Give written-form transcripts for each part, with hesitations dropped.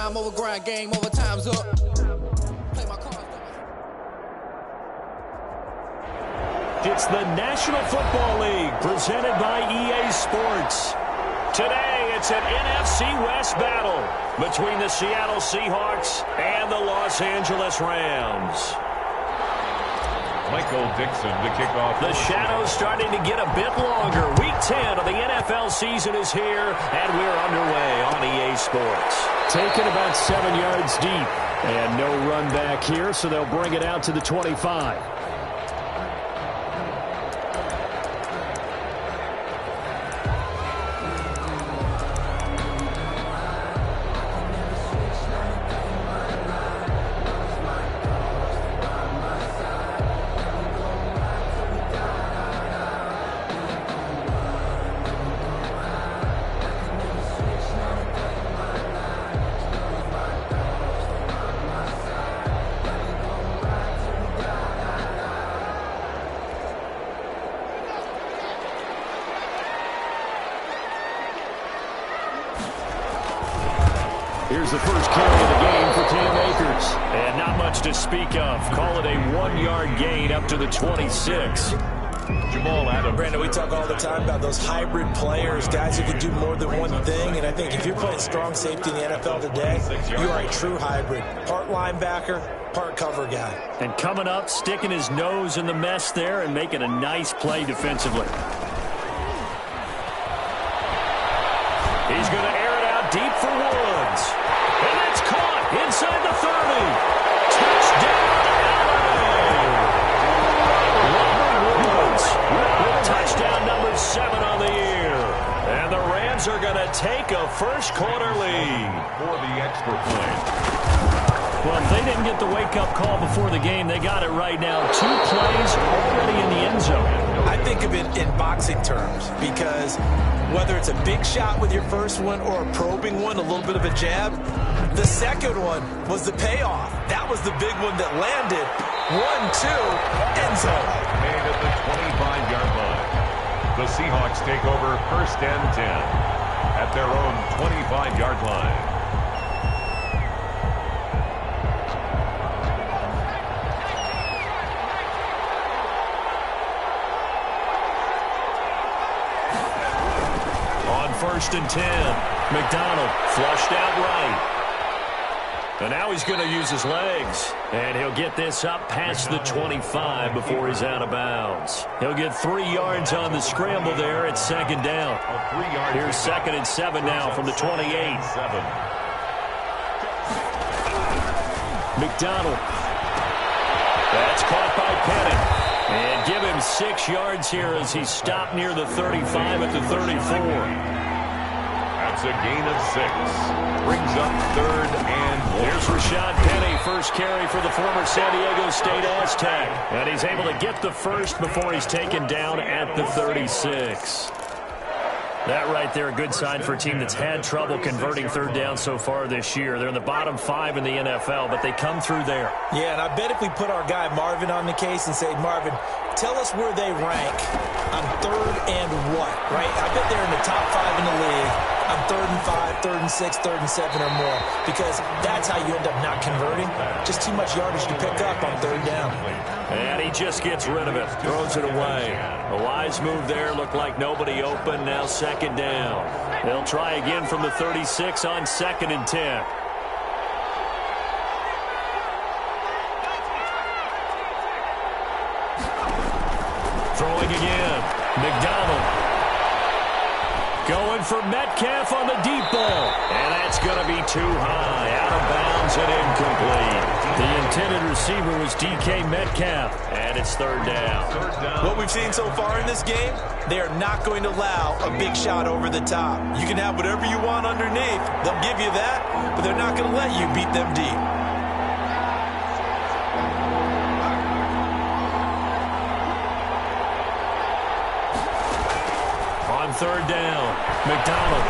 time over grind, game over, time's up. Play my cards. It's the National Football League presented by EA Sports. Today, it's an NFC West battle between the Seattle Seahawks and the Los Angeles Rams. Michael Dixon to kick off. The shadow's starting to get a bit longer. Week 10 of the NFL season is here, and we're underway on EA Sports. Taken about 7 yards deep, and no run back here, so they'll bring it out to the 25. Here's the first carry of the game for Cam Akers. And not much to speak of. Call it a 1-yard gain up to the 26. Jamal Adams. Brandon, we talk all the time about those hybrid players, guys who can do more than one thing. And I think if you're playing strong safety in the NFL today, you are a true hybrid. Part linebacker, part cover guy. And coming up, sticking his nose in the mess there and making a nice play defensively. He's going to air it out deep for Woods. And it's caught inside the 30. Touchdown, LA! Woods with touchdown number 7 on the year. And the Rams are going to take a first-quarter lead. For the extra point. Well, if they didn't get the wake-up call before the game, they got it right now. 2 plays already in the end zone. I think of it in boxing terms because whether it's a big shot with your first one or a probing one, a little bit of a jab, the second one was the payoff. That was the big one that landed. 1-2, end zone. Made at the 25-yard line. The Seahawks take over first and 10 at their own 25-yard line. First and 10. McDonald flushed out right. And now he's going to use his legs. And he'll get this up past the 25 before he's out of bounds. He'll get 3 yards on the scramble there at second down. Here's 2nd and 7 now from the 28. McDonald. That's caught by Penning. And give him 6 yards here as he's stopped near the 35 at the 34. That's a gain of 6. Brings up 3rd and 1. Here's Rashad Penny, first carry for the former San Diego State Aztec. And he's able to get the first before he's taken down at the 36. That right there, a good sign for a team that's had trouble converting third down so far this year. They're in the bottom 5 in the NFL, but they come through there. Yeah, and I bet if we put our guy Marvin on the case and say, Marvin, tell us where they rank on 3rd and what, right? I bet they're in the top 5 in the league on 3rd and 5, 3rd and 6, 3rd and 7 or more, because that's how you end up not converting. Just too much yardage to pick up on 3rd down. And he just gets rid of it, throws it away. A wise move there, looked like nobody open, now 2nd down. They'll try again from the 36 on 2nd and 10. Throwing again, McDonald. Going for Metcalf on the deep ball. And that's going to be too high. Out of bounds and incomplete. The intended receiver was DK Metcalf. And it's 3rd down. What we've seen so far in this game, they are not going to allow a big shot over the top. You can have whatever you want underneath. They'll give you that, but they're not going to let you beat them deep. On 3rd down, McDonald.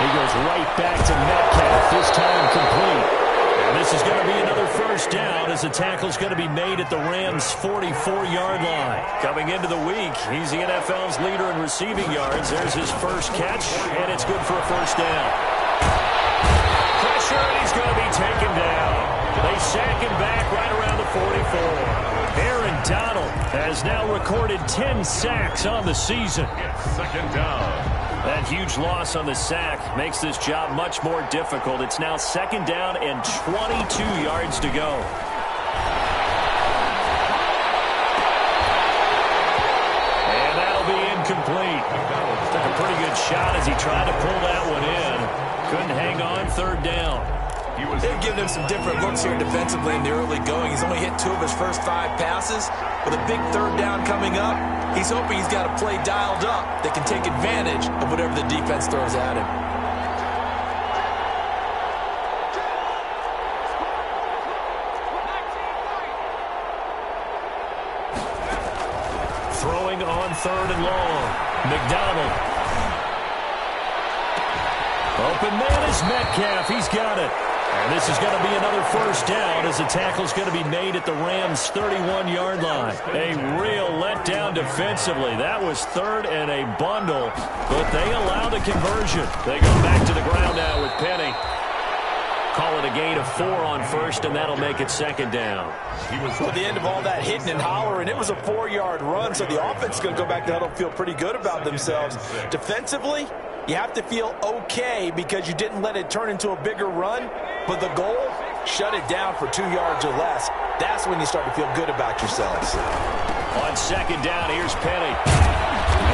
He goes right back to Metcalf, this time complete. And this is going to be another first down as the tackle's going to be made at the Rams' 44-yard line. Coming into the week, he's the NFL's leader in receiving yards. There's his first catch, and it's good for a first down. McDonald has now recorded 10 sacks on the season. Second down. That huge loss on the sack makes this job much more difficult. It's now second down and 22 yards to go. And that'll be incomplete. Took a pretty good shot as he tried to pull that one in. Couldn't hang on, third down. They've given him some different looks here defensively in the early going. He's only hit 2 of his first 5 passes. With a big third down coming up, he's hoping he's got a play dialed up that can take advantage of whatever the defense throws at him. Throwing on third and long. McDonald. Open man is Metcalf. He's got it. And this is going to be another first down as the tackle's going to be made at the Rams' 31-yard line. A real letdown defensively. That was third and a bundle, but they allowed the conversion. They go back to the ground now with Penny. Call it a gain of 4 on first, and that'll make it second down. At the end of all that hitting and hollering, it was a 4-yard run, so the offense is going to go back to huddle, feel pretty good about themselves. Defensively, you have to feel okay because you didn't let it turn into a bigger run, but the goal, shut it down for 2 yards or less. That's when you start to feel good about yourselves. On second down, here's Penny.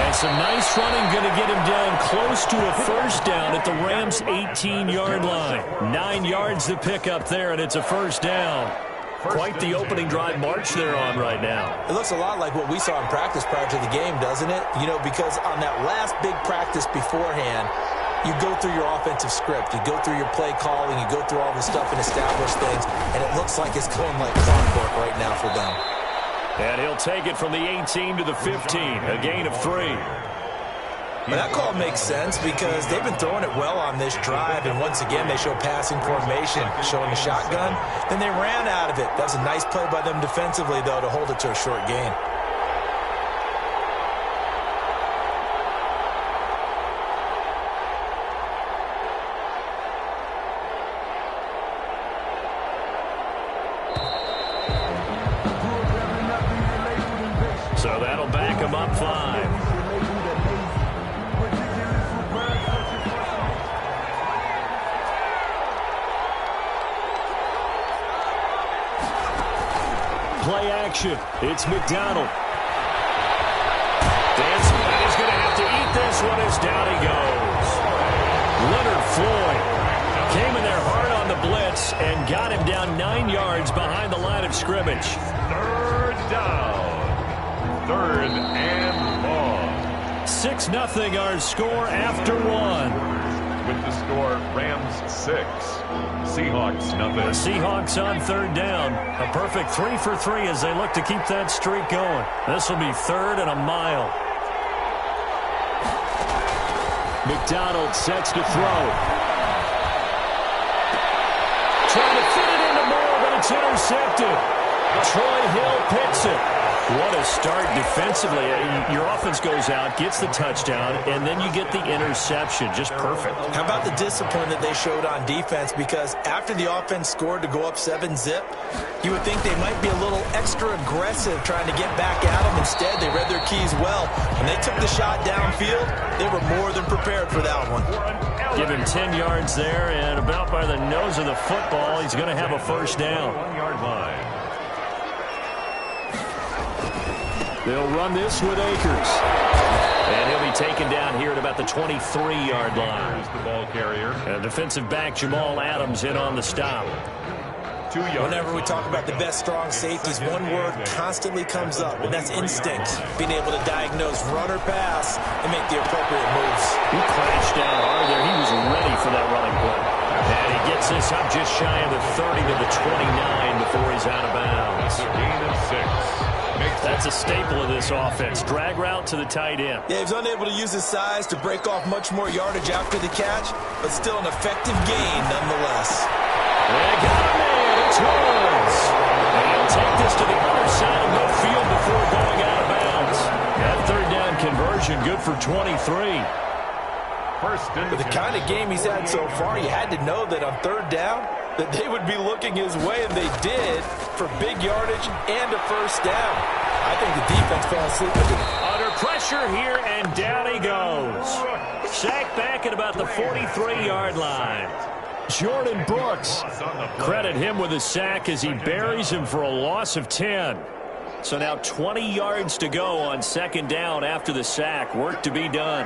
And some nice running, going to get him down close to a first down at the Rams' 18-yard line. 9 yards to pick up there, and it's a first down. Quite the opening drive march they're on right now. It looks a lot like what we saw in practice prior to the game, doesn't it? You know, because on that last big practice beforehand, you go through your offensive script. You go through your play calling. You go through all the stuff and establish things. And it looks like it's going like clockwork right now for them. And he'll take it from the 18 to the 15. A gain of 3. Well, that call makes sense because they've been throwing it well on this drive, and once again they show passing formation, showing the shotgun. Then they ran out of it. That was a nice play by them defensively, though, to hold it to a short gain. So that'll back him up 5. Play action. It's McDonald. Dancing, and he's going to have to eat this one as down he goes. Leonard Floyd came in there hard on the blitz and got him down 9 yards behind the line of scrimmage. Third down. Third and long. 6-0 our score after 1. With the score, Rams 6, Seahawks nothing. The Seahawks on third down. A perfect 3 for 3 as they look to keep that streak going. This will be third and a mile. McDonald sets to throw. Trying to fit it into Moore, but it's intercepted. Troy Hill picks it. What a start defensively. Your offense goes out, gets the touchdown, and then you get the interception. Just perfect. How about the discipline that they showed on defense? Because after the offense scored to go up 7-zip, you would think they might be a little extra aggressive trying to get back at them. Instead, they read their keys well. When they took the shot downfield, they were more than prepared for that one. Give him 10 yards there, and about by the nose of the football, he's going to have a first down. 1-yard line. They'll run this with Akers. And he'll be taken down here at about the 23-yard line. Here's the ball carrier. And defensive back Jamal Adams in on the stop. 2 yards. Whenever we talk about the best strong safeties, one word constantly comes up, and that's instinct. Being able to diagnose run or pass and make the appropriate moves. He crashed down hard there. He was ready for that running play. And he gets this up just shy of the 30 to the 29 before he's out of bounds. That's a gain of 6. That's a staple of this offense. Drag route to the tight end. Yeah, he was unable to use his size to break off much more yardage after the catch, but still an effective gain nonetheless. They got a man. It's Woods. And he'll take this to the other side of midfield before going out of bounds. That third down conversion good for 23. With the kind of game he's had so far, you had to know that on third down that they would be looking his way, and they did, for big yardage and a first down. I think the defense fell asleep with it. Under pressure here, and down he goes. Sacked back at about the 43-yard line. Jordan Brooks. Credit him with a sack as he buries him for a loss of 10. So now 20 yards to go on second down after the sack. Work to be done.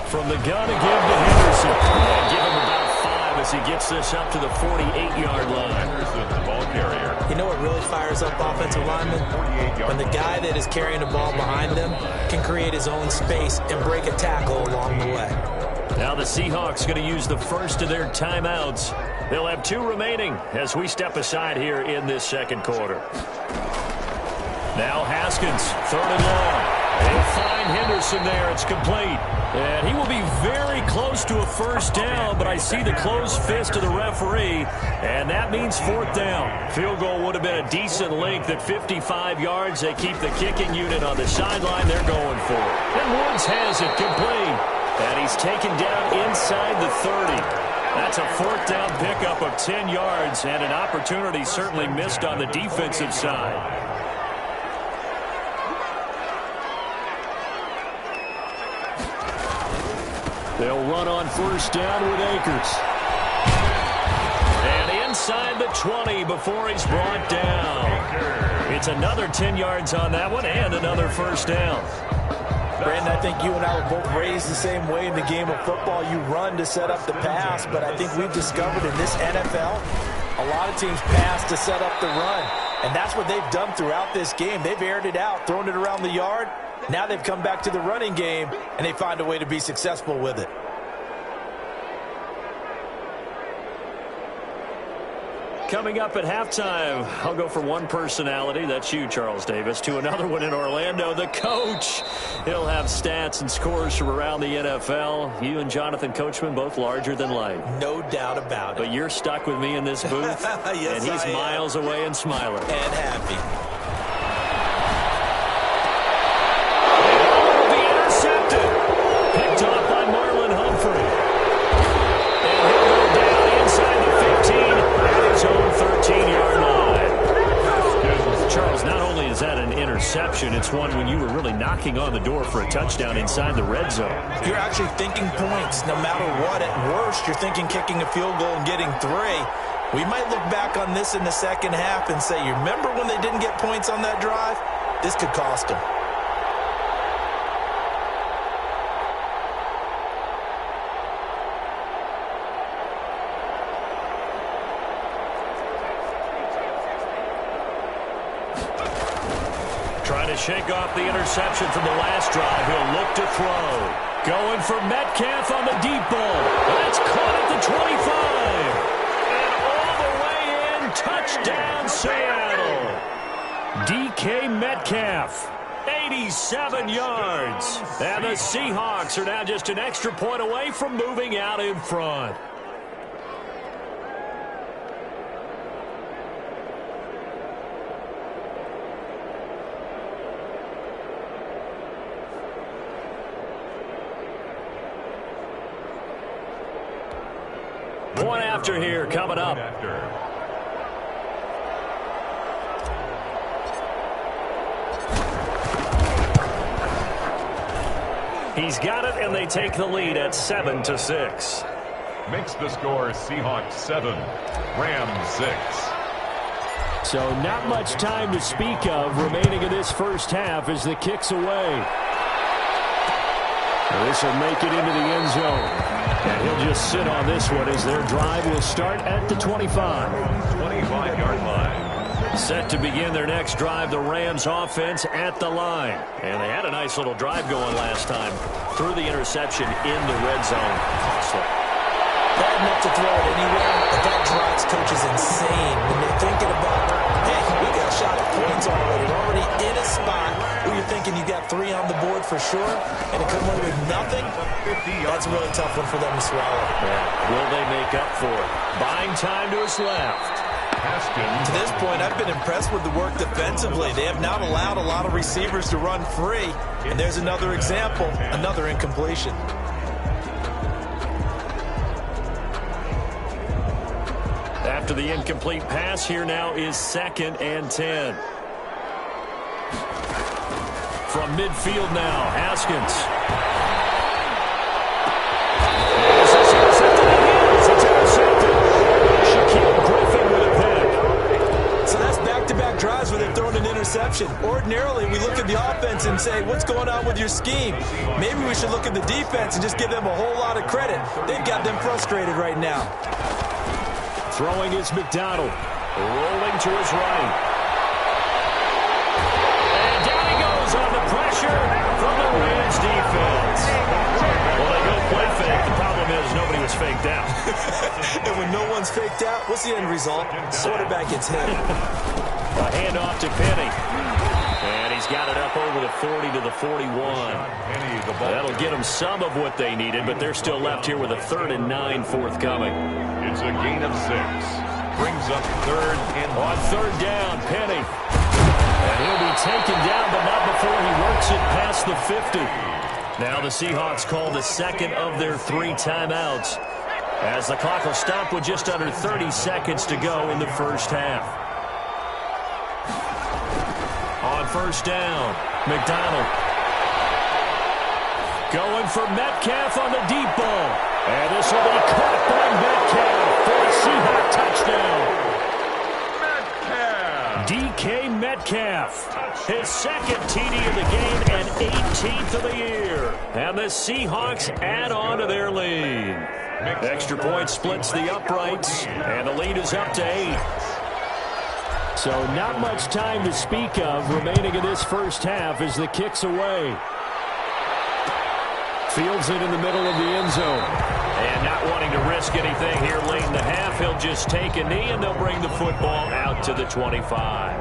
From the gun again to Henderson. And give him about 5 as he gets this up to the 48-yard line. Henderson, the ball carrier. You know what really fires up offensive linemen? When the guy that is carrying the ball behind them can create his own space and break a tackle along the way. Now the Seahawks going to use the first of their timeouts. They'll have 2 remaining as we step aside here in this second quarter. Now Haskins, 3rd and long. They'll find Henderson there. It's complete. And he will be very close to a first down, but I see the closed fist of the referee, and that means 4th down. Field goal would have been a decent length at 55 yards. They keep the kicking unit on the sideline. They're going for it. And Woods has it complete. And he's taken down inside the 30. That's a 4th down pickup of 10 yards, and an opportunity certainly missed on the defensive side. They'll run on first down with Akers. And inside the 20 before he's brought down. It's another 10 yards on that one and another first down. Brandon, I think you and I were both raised the same way in the game of football. You run to set up the pass, but I think we've discovered in this NFL, a lot of teams pass to set up the run. And that's what they've done throughout this game. They've aired it out, thrown it around the yard. Now they've come back to the running game, and they find a way to be successful with it. Coming up at halftime, I'll go from one personality, that's you, Charles Davis, to another one in Orlando, the coach. He'll have stats and scores from around the NFL. You and Jonathan Coachman, both larger than life. No doubt about it. But you're stuck with me in this booth, yes, and he's miles away and smiling. And happy. Will be intercepted. Picked off by Marlon Humphrey. And he'll go down inside the 15. His own 13-yard line. Charles, not only is that an interception, it's one when you were really knocking on the door for a touchdown inside the red zone. You're actually thinking points no matter what. At worst, you're thinking kicking a field goal and getting 3. We might look back on this in the second half and say, you remember when they didn't get points on that drive? This could cost them. Trying to shake off the interception from the last drive. He'll look to throw. Going for Metcalf on the deep ball. That's caught at the 25. And all the way in. Touchdown, Seattle. DK Metcalf. 87 yards. And the Seahawks are now just an extra point away from moving out in front. One after here coming up. He's got it, and they take the lead at 7-6. Makes the score Seahawks 7, Rams 6. So not much time to speak of remaining in this first half as the kick's away. This will make it into the end zone. And he'll just sit on this one as their drive will start at the 25. 25-yard line. Set to begin their next drive, the Rams offense at the line. And they had a nice little drive going last time. Threw the interception in the red zone. Costly. Bad enough to throw it anywhere, but that drives coaches insane when they're thinking about, hey, we got a shot at points already. We're already in a spot where you're thinking you got 3 on the board for sure, and to come away with nothing, that's a really tough one for them to swallow. Yeah. Will they make up for it? Buying time to his left. To this point, I've been impressed with the work defensively. They have not allowed a lot of receivers to run free, and there's another example, another incompletion. After the incomplete pass, here now is 2nd and 10. From midfield now, Haskins. So that's back-to-back drives where they're throwing an interception. Ordinarily, we look at the offense and say, what's going on with your scheme? Maybe we should look at the defense and just give them a whole lot of credit. They've got them frustrated right now. Throwing is McDonald. Rolling to his right. And down he goes on the pressure from the Rams defense. Well, they go play fake. The problem is nobody was faked out. And when no one's faked out, what's the end result? Quarterback gets hit. A handoff to Penny. And he's got it up over the 40 to the 41. That'll get them some of what they needed, but they're still left here with a 3rd and 9 forthcoming. It's a gain of 6. Brings up 3rd and 1. On 3rd down, Penny. And he'll be taken down, but not before he works it past the 50. Now the Seahawks call the 2nd of their 3 timeouts, as the clock will stop with just under 30 seconds to go in the first half. On 1st down, McDonald. Going for Metcalf on the deep ball. And this will be caught by Metcalf for a Seahawk touchdown. DK Metcalf, his 2nd TD of the game and 18th of the year. And the Seahawks add on to their lead. Extra point splits the uprights, and the lead is up to 8. So not much time to speak of remaining in this first half as the kick's away. Fields it in the middle of the end zone. And not wanting to risk anything here late in the half, he'll just take a knee, and they'll bring the football out to the 25.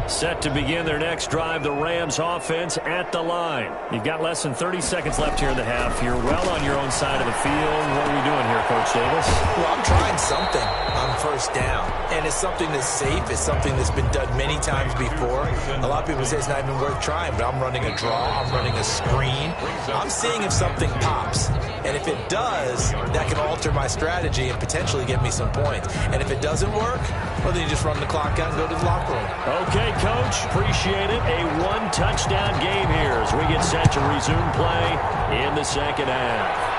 Set to begin their next drive, the Rams offense at the line. You've got less than 30 seconds left here in the half. You're well on your own side of the field. What are we doing here, Coach Davis? Well, I'm trying something on 1st down. And it's something that's safe. It's something that's been done many times before. A lot of people say it's not even worth trying, but I'm running a draw. I'm running a screen. I'm seeing if something pops. And if it does, that can alter my strategy and potentially get me some points. And if it doesn't work, well, then you just run the clock out and go to the locker room. Okay, Coach. Appreciate it. A 1-touchdown game here as we get set to resume play in the second half.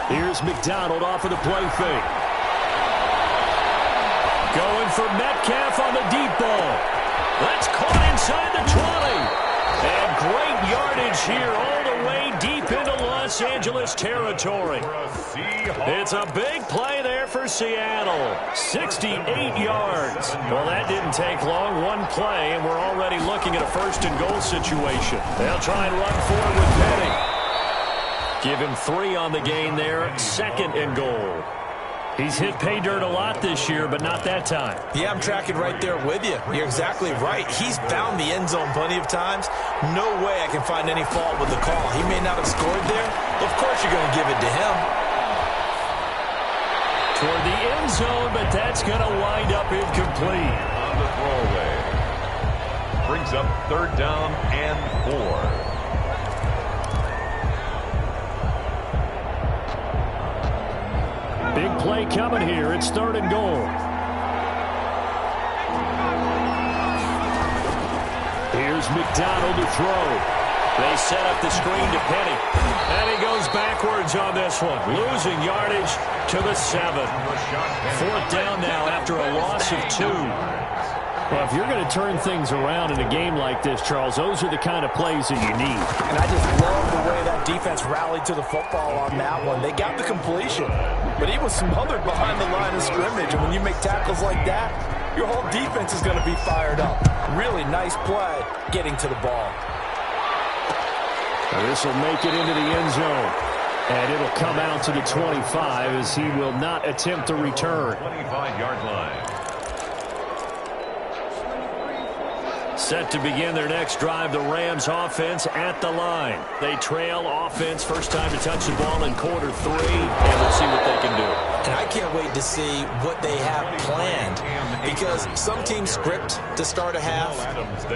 Here's McDonald off of the play fake. Going for Metcalf on the deep ball. That's caught inside the 20. And great yardage here all the way deep into Los Angeles territory. It's a big play there for Seattle. 68 yards. Well, that didn't take long. One play, and we're already looking at a 1st and goal situation. They'll try and run forward with Penny. Give him 3 on the gain there. 2nd and goal. He's hit pay dirt a lot this year, but not that time. Yeah, I'm tracking right there with you. You're exactly right. He's found the end zone plenty of times. No way I can find any fault with the call. He may not have scored there. Of course you're going to give it to him. Toward the end zone, but that's going to wind up incomplete. On the throwaway. Brings up 3rd down and 4. Big play coming here. It's 3rd and goal. Here's McDonald to throw. They set up the screen to Penny. And he goes backwards on this one. Losing yardage to the 7. 4th down now after a loss of 2. Well, if you're going to turn things around in a game like this, Charles, those are the kind of plays that you need. And I just love the way that defense rallied to the football on that one. They got the completion, but he was smothered behind the line of scrimmage. And when you make tackles like that, your whole defense is going to be fired up. Really nice play getting to the ball. This will make it into the end zone. And it'll come out to the 25 as he will not attempt to return. 25-yard line. Set to begin their next drive, the Rams offense at the line. They trail offense, first time to touch the ball in quarter 3, and we'll see what they can do. And I can't wait to see what they have planned, because some teams script to start a half.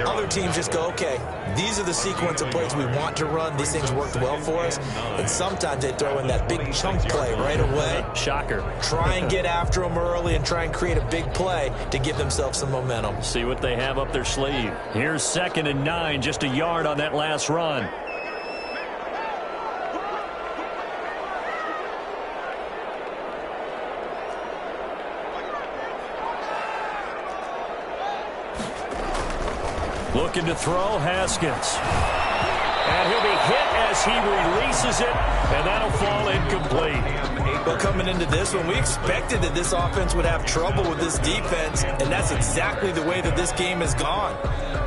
Other teams just go, okay, these are the sequence of plays we want to run. These things worked well for us. And sometimes they throw in that big chunk play right away. Shocker. Try and get after them early and try and create a big play to give themselves some momentum. See what they have up their sleeve. Here's 2nd and 9, just a yard on that last run. Looking to throw, Haskins. And he'll be hit as he releases it, and that'll fall incomplete. But coming into this one, we expected that this offense would have trouble with this defense, and that's exactly the way that this game has gone.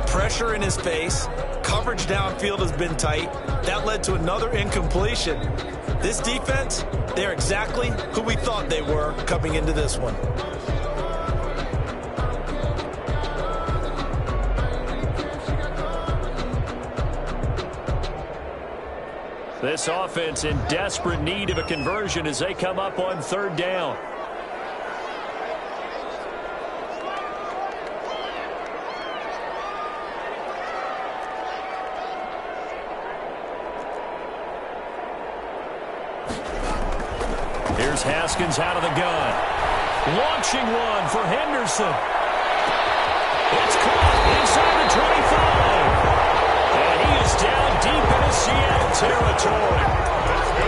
Pressure in his face, coverage downfield has been tight. That led to another incompletion. This defense, they're exactly who we thought they were coming into this one. This offense in desperate need of a conversion as they come up on 3rd down. Here's Haskins out of the gun. Launching one for Henderson. It's caught inside the 25. And he is down deep into Seattle territory.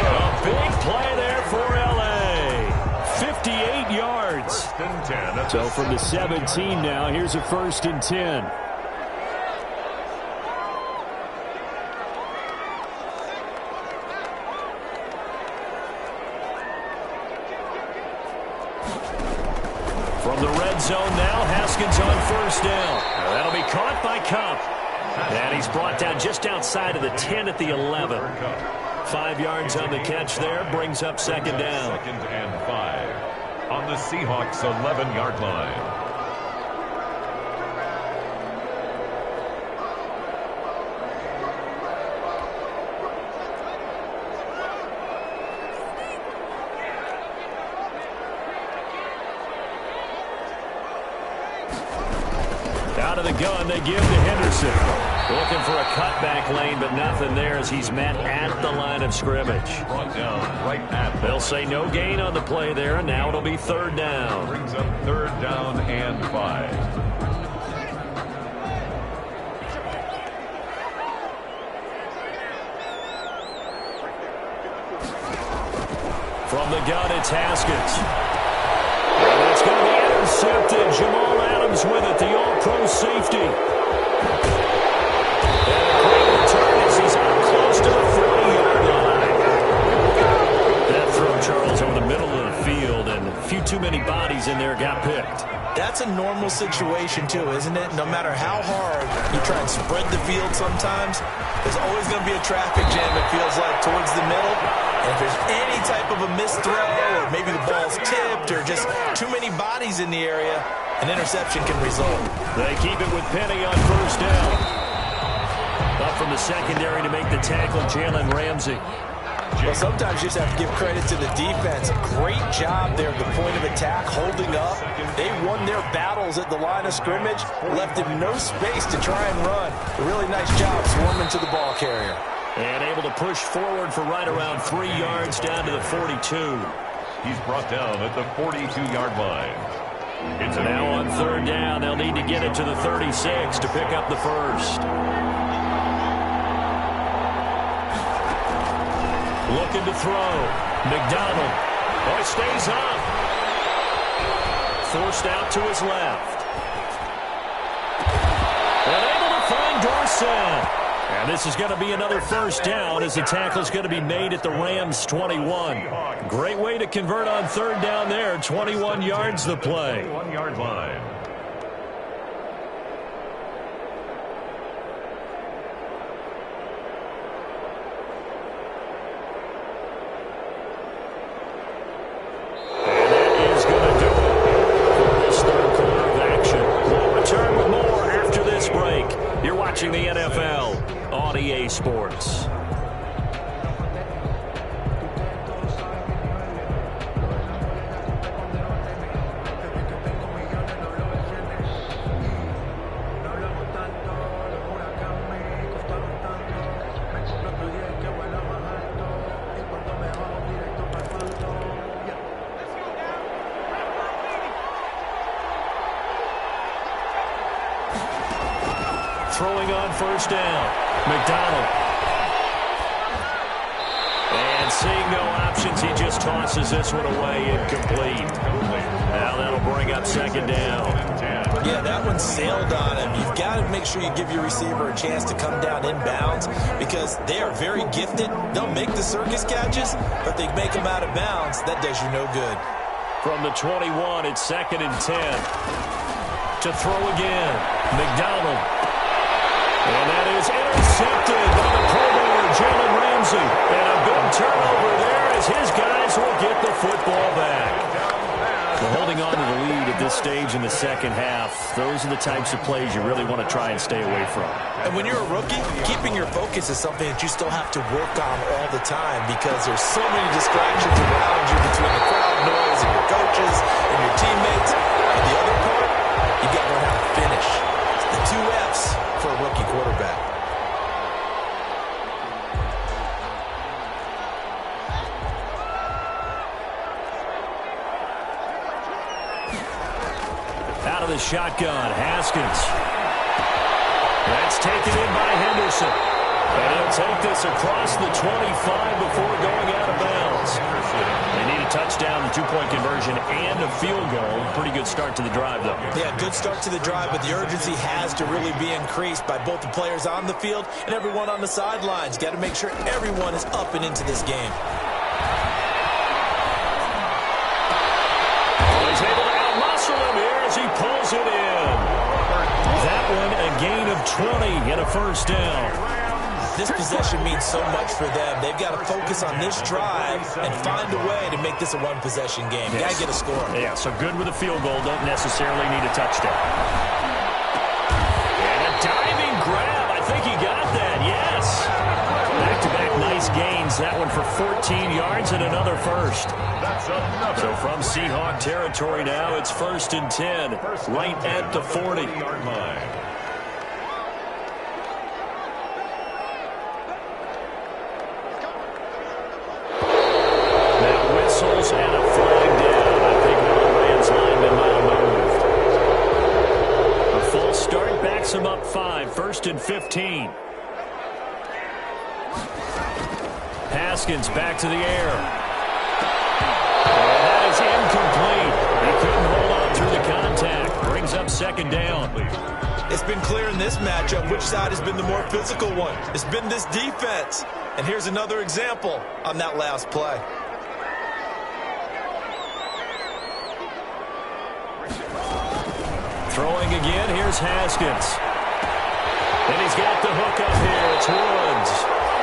A big play there for L.A. 58 yards. So from the 17 now, here's a 1st and 10. From the red zone now, Haskins on 1st down. That'll be caught by Kupp. And he's brought down just outside of the 10 at the 11. 5 yards on the catch there, brings up 2nd down. 2nd and 5 on the Seahawks 11-yard line. Out of the gun, they give to Henderson. Looking for a cutback lane, but nothing there as he's met at the line of scrimmage. Brought down right at. They'll say no gain on the play there, and now it'll be 3rd down. Brings up 3rd down and 5. From the gun, it's Haskins. And it's going to be intercepted. Jamal Adams with it, the all-pro safety. And a great return as he's up close to the 40-yard line. That throw, Charles, over the middle of the field, and a few too many bodies in there got picked. That's a normal situation, too, isn't it? No matter how hard you try and spread the field sometimes, there's always going to be a traffic jam, it feels like, towards the middle. And if there's any type of a missed throw, or maybe the ball's tipped, or just too many bodies in the area, an interception can result. They keep it with Penny on 1st down. Up from the secondary to make the tackle, Jalen Ramsey. Well, sometimes you just have to give credit to the defense. Great job there at the point of attack, holding up. They won their battles at the line of scrimmage, left him no space to try and run. A really nice job swarming to the ball carrier. And able to push forward for right around 3 yards down to the 42. He's brought down at the 42-yard line. It's now on 3rd down. They'll need to get it to the 36 to pick up the 1st. Looking to throw. McDonald. Oh, he stays up. Forced out to his left. And able to find Dorsett. And this is going to be another 1st down as the tackle's going to be made at the Rams' 21. Great way to convert on 3rd down there. 21 yards the play. 1-yard line. And that is going to do it for this 3rd quarter of action. We'll return with more after this break. throwing on first down. McDonald. And seeing no options, he just tosses this one away, incomplete. Now that'll bring up second down. Yeah, that one sailed on him. You've got to make sure you give your receiver a chance to come down inbounds because they are very gifted. They'll make the circus catches, but they make them out of bounds. That does you no good. From the 21, it's 2nd and 10. To throw again, McDonald. And that is intercepted by the Pro Bowler, Jalen Ramsey. And a big turnover there as his guys will get the football back. Well, holding on to the lead at this stage in the second half, those are the types of plays you really want to try and stay away from. And when you're a rookie, keeping your focus is something that you still have to work on all the time because there's so many distractions around you between the crowd noise and your coaches and your teammates. And the other part, you got to learn how to finish. It's the 2 F's for a rookie quarterback. Out of the shotgun, Haskins. That's taken in by Henderson. And he'll take this across the 25 before going out of bounds. They need a touchdown, the 2-point conversion, and a field goal. Pretty good start to the drive, though. Yeah, good start to the drive, but the urgency has to really be increased by both the players on the field and everyone on the sidelines. Got to make sure everyone is up and into this game. He's able to outmuscle him here as he pulls it in. That one a gain of 20 and a first down. This possession means so much for them. They've got to focus on this drive and find a way to make this a one-possession game. You got to get a score. Yeah, so good with a field goal. Don't necessarily need a touchdown. And a diving grab. I think he got that, yes. Back-to-back nice gains. That one for 14 yards and another first. So from Seahawk territory now, it's 1st and 10, right at the 40. Whistles and a flag down. I think one of the Rams linemen might have moved. A false start backs him up 5, 1st and 15. Haskins back to the air. And that is incomplete. He couldn't hold on through the contact. Brings up second down. It's been clear in this matchup which side has been the more physical one. It's been this defense. And here's another example on that last play. Throwing again, here's Haskins. And he's got the hook up here. It's Woods.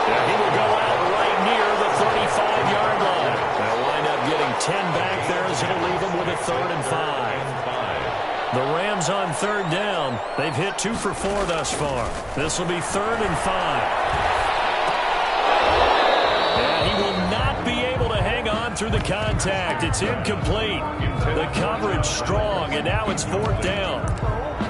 And he will go out right near the 35-yard line. They'll wind up getting 10 back there as it'll leave them with a 3rd and 5. The Rams on 3rd down. They've hit 2 for 4 thus far. This will be 3rd and 5. And he will not be able to hang on through the contact. It's incomplete. The coverage strong, and now it's 4th down.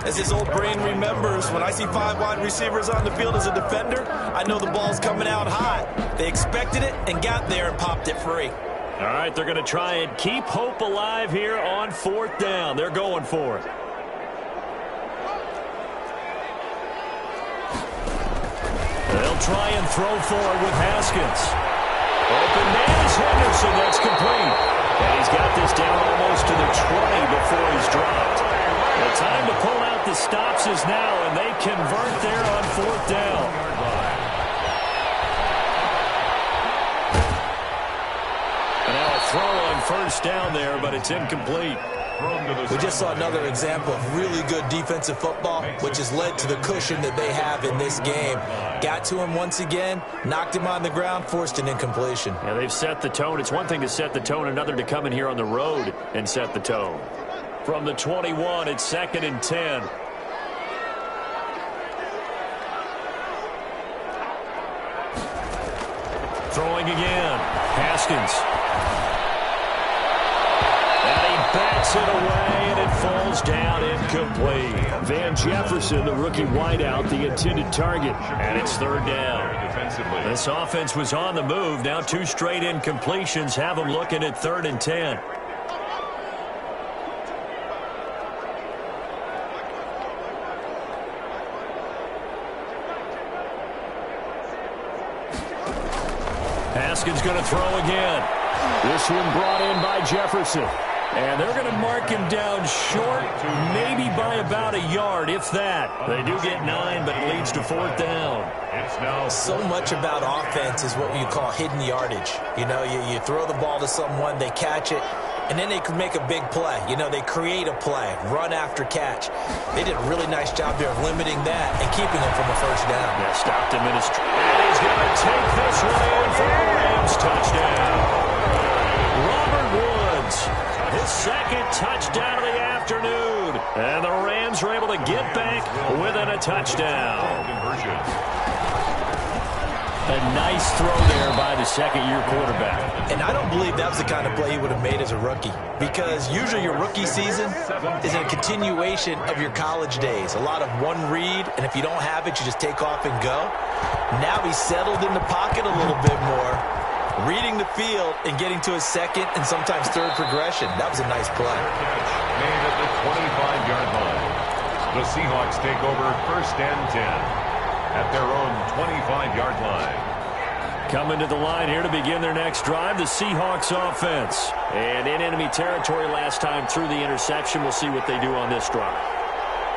As his old brain remembers, when I see 5 wide receivers on the field as a defender, I know the ball's coming out hot. They expected it and got there and popped it free. All right, they're going to try and keep hope alive here on 4th down. They're going for it. They'll try and throw forward with Haskins. Open man is Henderson. That's complete. And he's got this down almost to the 20 before he's dropped. The time to pull out the stops is now, and they convert there on 4th down. And now a throw on 1st down there, but it's incomplete. We just saw another example of really good defensive football, which has led to the cushion that they have in this game. Got to him once again, knocked him on the ground, forced an incompletion. Yeah, they've set the tone. It's one thing to set the tone, another to come in here on the road and set the tone. From the 21, it's 2nd and 10. Throwing again. Haskins. And he backs it away, and it falls down incomplete. Van Jefferson, the rookie wideout, the intended target. And it's 3rd down. This offense was on the move. Now 2 straight incompletions have them looking at 3rd and 10. Haskins going to throw again. This one brought in by Jefferson. And they're going to mark him down short, maybe by about a yard, if that. They do get 9, but it leads to 4th down. So much about offense is what you call hidden yardage. You know, you throw the ball to someone, they catch it, and then they can make a big play. You know, they create a play, run after catch. They did a really nice job there of limiting that and keeping him from a first down. Yeah, stopped him in his tracks. And he's going to take this one in for a Rams touchdown. Robert Woods, his second touchdown of the afternoon. And the Rams are able to get back within a touchdown. A nice throw there by the second-year quarterback. And I don't believe that was the kind of play he would have made as a rookie, because usually your rookie season is a continuation of your college days. A lot of one read, and if you don't have it, you just take off and go. Now he's settled in the pocket a little bit more, reading the field and getting to his second and sometimes third progression. That was a nice play. Made at the 25-yard line. The Seahawks take over 1st and 10 at their own 25-yard line. Coming to the line here to begin their next drive, the Seahawks offense. And in enemy territory last time through the interception. We'll see what they do on this drive.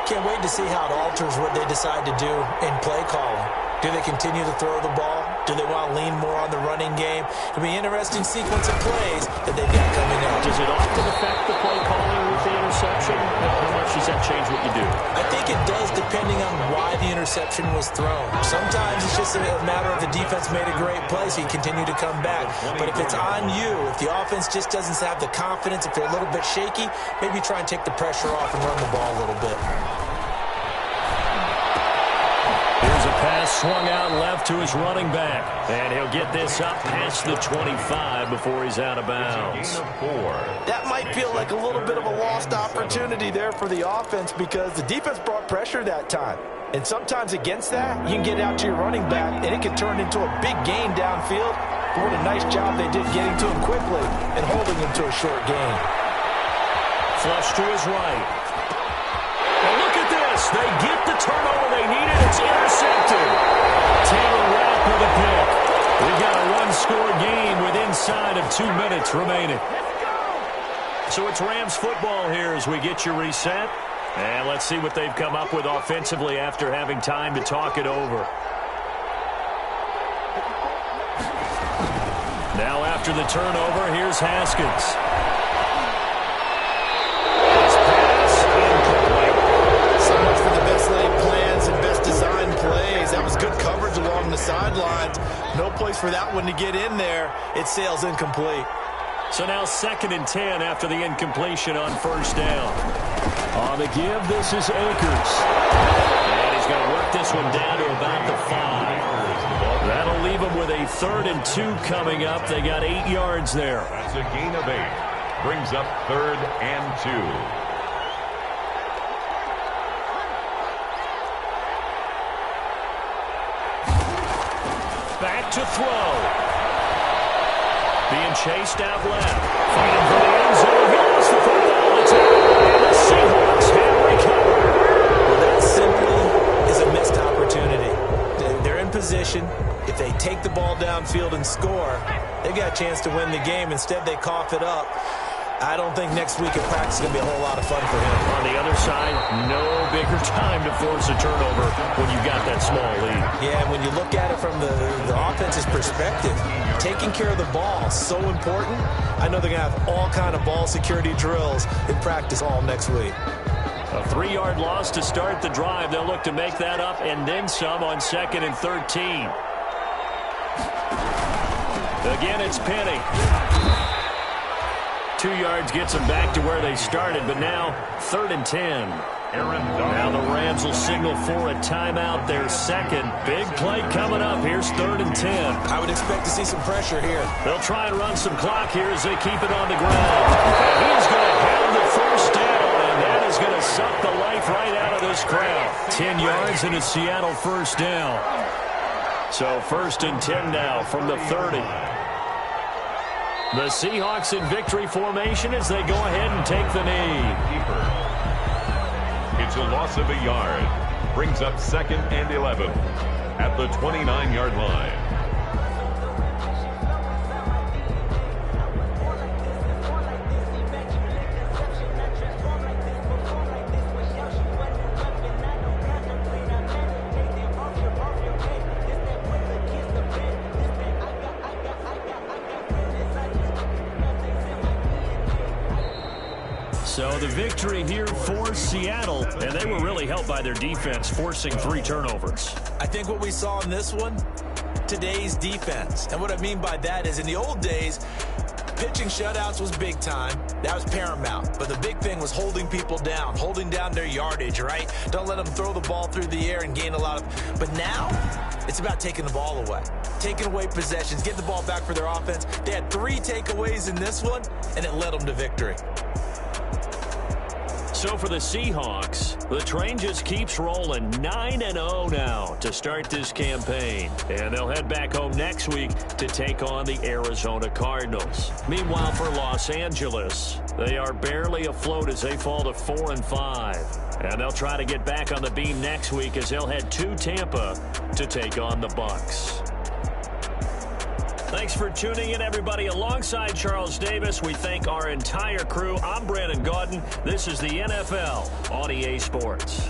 Can't wait to see how it alters what they decide to do in play calling. Do they continue to throw the ball? Do they want to lean more on the running game? It'll be an interesting sequence of plays that they've got coming up. Does it often affect the play calling with the interception? How much does that change what you do? I think it does, depending on why the interception was thrown. Sometimes it's just a matter of the defense made a great play, so you continue to come back. But if it's on you, if the offense just doesn't have the confidence, if they're a little bit shaky, maybe try and take the pressure off and run the ball a little bit. Here's a pass swung out left to his running back. And he'll get this up past the 25 before he's out of bounds. That might feel like a little bit of a lost opportunity there for the offense, because the defense brought pressure that time. And sometimes against that, you can get out to your running back, and it can turn into a big gain downfield. But what a nice job they did getting to him quickly and holding him to a short gain. Flush to his right. And look at this. They get the turnover they needed. It's intercepted. Taylor Rapp with a pick. We've got a one-score game with inside of 2 minutes remaining. So it's Rams football here as we get you reset. And let's see what they've come up with offensively after having time to talk it over. Now after the turnover, here's Haskins. That was good coverage along the sidelines. No place for that one to get in there. It sails incomplete. So now 2nd and 10 after the incompletion on first down. On the give, this is Akers. And he's going to work this one down to about the 5. That'll leave him with a 3rd and 2 coming up. They got 8 yards there. That's a gain of 8. Brings up 3rd and 2. Back to throw. Being chased out left. Fighting for the end zone. He lost the football. It's out. And the Seahawks have recovered. Well, that simply is a missed opportunity. They're in position. If they take the ball downfield and score, they've got a chance to win the game. Instead, they cough it up. I don't think next week at practice is going to be a whole lot of fun for him. On the other side, no bigger time to force a turnover when you've got that small lead. Yeah, when you look at it from the offense's perspective, taking care of the ball is so important. I know they're going to have all kind of ball security drills in practice all next week. A 3-yard loss to start the drive. They'll look to make that up and then some on 2nd and 13. Again, it's Penny. 2 yards gets them back to where they started, but now 3rd and 10. Now the Rams will signal for a timeout, their second. Big play coming up. Here's 3rd and 10. I would expect to see some pressure here. They'll try and run some clock here as they keep it on the ground. And he's going to have the first down, and that is going to suck the life right out of this crowd. 10 yards and a Seattle first down. So 1st and 10 now from the 30. The Seahawks in victory formation as they go ahead and take the knee. It's a loss of a yard. Brings up 2nd and 11 at the 29-yard line. So the victory here for Seattle, and they were really helped by their defense, forcing 3 turnovers. I think what we saw in this one, today's defense. And what I mean by that is in the old days, pitching shutouts was big time. That was paramount. But the big thing was holding people down, holding down their yardage, right? Don't let them throw the ball through the air and gain a lot of... But now, it's about taking the ball away. Taking away possessions, getting the ball back for their offense. They had 3 takeaways in this one, and it led them to victory. So for the Seahawks, the train just keeps rolling 9-0 now to start this campaign. And they'll head back home next week to take on the Arizona Cardinals. Meanwhile, for Los Angeles, they are barely afloat as they fall to 4-5. And they'll try to get back on the beam next week as they'll head to Tampa to take on the Bucs. Thanks for tuning in, everybody. Alongside Charles Davis, we thank our entire crew. I'm Brandon Gaudin. This is the NFL on EA Sports.